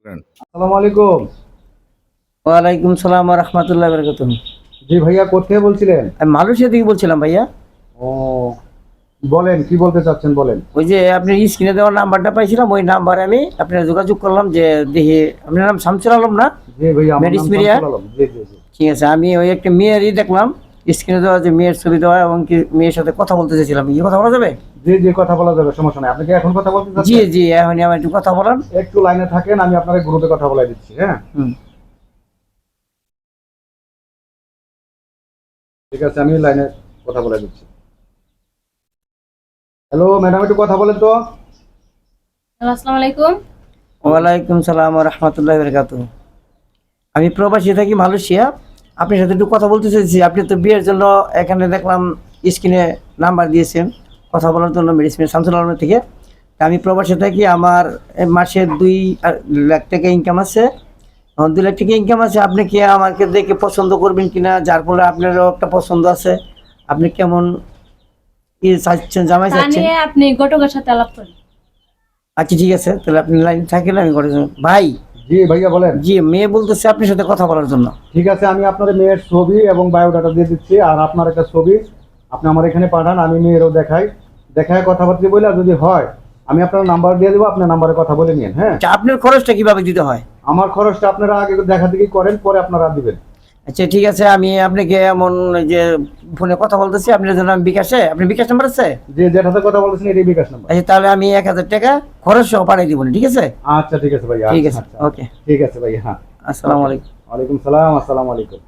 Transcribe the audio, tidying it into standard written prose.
আসসালামু আলাইকুম। ওয়ালাইকুম সালাম ওয়া রাহমাতুল্লাহি ওয়া বারাকাতুহু। জি ভাইয়া, কোথায় বলছিলেন? আমি মালয়েশিয়া থেকে বলছিলাম ভাইয়া। ও, বলেন কি বলতে চাচ্ছেন, বলেন। ওই যে আপনি স্ক্রিনে দেওয়া নাম্বারটা পাইছিলাম, ওই নাম্বারে আমি আপনার যোগাযোগ করলাম যে দেখি আপনার নাম শামসুল আলম না? জি ভাইয়া, আমার নাম মেডিসমিরিয়া। শামসুল আলম। জি জি জি। ঠিক আছে, আমি ওই একটা মেয়েরই দেখলাম স্ক্রিনে দেওয়া, যে মেয়ের ছবি দেওয়া, এবং কি মেয়ের সাথে কথা বলতে চাইছিলাম। কি কথা বলা যাবে? জি জি, কথা বলা যাবে, সমস্যা নাই। আপনি কি এখন কথা বলতে জি চাচ্ছেন? জি, এখনই আমার একটু কথা বলান। একটু লাইনে থাকেন, আমি আপনার গ্রুপে কথা বলাই দিচ্ছি। হ্যাঁ, হুম। ঠিক আছে, আমি লাইনে কথা বলাই দিচ্ছি। হ্যালো ম্যাডাম, একটু কথা বলেন তো। হ্যালো, আসসালামু আলাইকুম। ওয়ালাইকুম সালাম ওয়া রাহমাতুল্লাহি ওয়া বারাকাতুহু। আমি প্রবাসী থাকি মালয়েশিয়া। আপনার সাথে একটু কথা বলতে চাইছি। আপনি তো বিয়ের জন্য এখানে দেখলাম স্ক্রিনে নাম্বার দিয়েছেন কথা বলার জন্য, মেডিসিন শামসুল আলমের থেকে। তা আমি প্রবাসী থাকি, আমার মাসে 2 লাখ টাকা ইনকাম আছে। 2 লাখ টাকা ইনকাম আছে। আপনি কি আমাকে দেখে পছন্দ করবেন কিনা, যার ফলে আপনারও একটা পছন্দ আছে। আপনি কেমন কি চাচ্ছেন, জামাই তা চাচ্ছেন? নিয়ে আপনি ঘটকের সাথে আলাপ করেন। আচ্ছা ঠিক আছে, তাহলে আপনি লাইন থাকেন, আমি করে ভাই। জি ভাইয়া, বলেন। জি, মেয়ে বলতেছে আপনার সাথে কথা বলার জন্য। ঠিক আছে, আমি আপনার মেয়ের ছবি এবং বায়োডাটা দিয়ে দিচ্ছি, আর আপনার একটা ছবি আপনি আমার এখানে পাঠান, আমি মেয়েরও দেখায় কথাবার্তা বলে, আর যদি হয় আমি আপনার নাম্বার দিয়ে দেবো, আপনার নাম্বারে কথা বলে নিন। হ্যাঁ, আচ্ছা, আপনার খরচটা কিভাবে দিতে হয়? আমার খরচটা আপনারা আগে দেখা দেখি করেন, পরে আপনারা দিবেন। আচ্ছা ঠিক আছে, আমি আপনাকে এমন যে ফোনে কথা বলতেছি আপনার জন্য, আমি বিকাশে, আপনি বিকাশ নাম্বার আছে? যে যেটাতে কথা বলছেন এটাই বিকাশ নাম্বার। আচ্ছা, তাহলে আমি 1000 টাকা খরচ সহ পাঠিয়ে দিব, ঠিক আছে? আচ্ছা ঠিক আছে ভাইয়া। ঠিক আছে, আচ্ছা, ওকে। ঠিক আছে ভাইয়া। হ্যাঁ, আসসালামু আলাইকুম। ওয়ালাইকুম সালাম। আসসালামু আলাইকুম।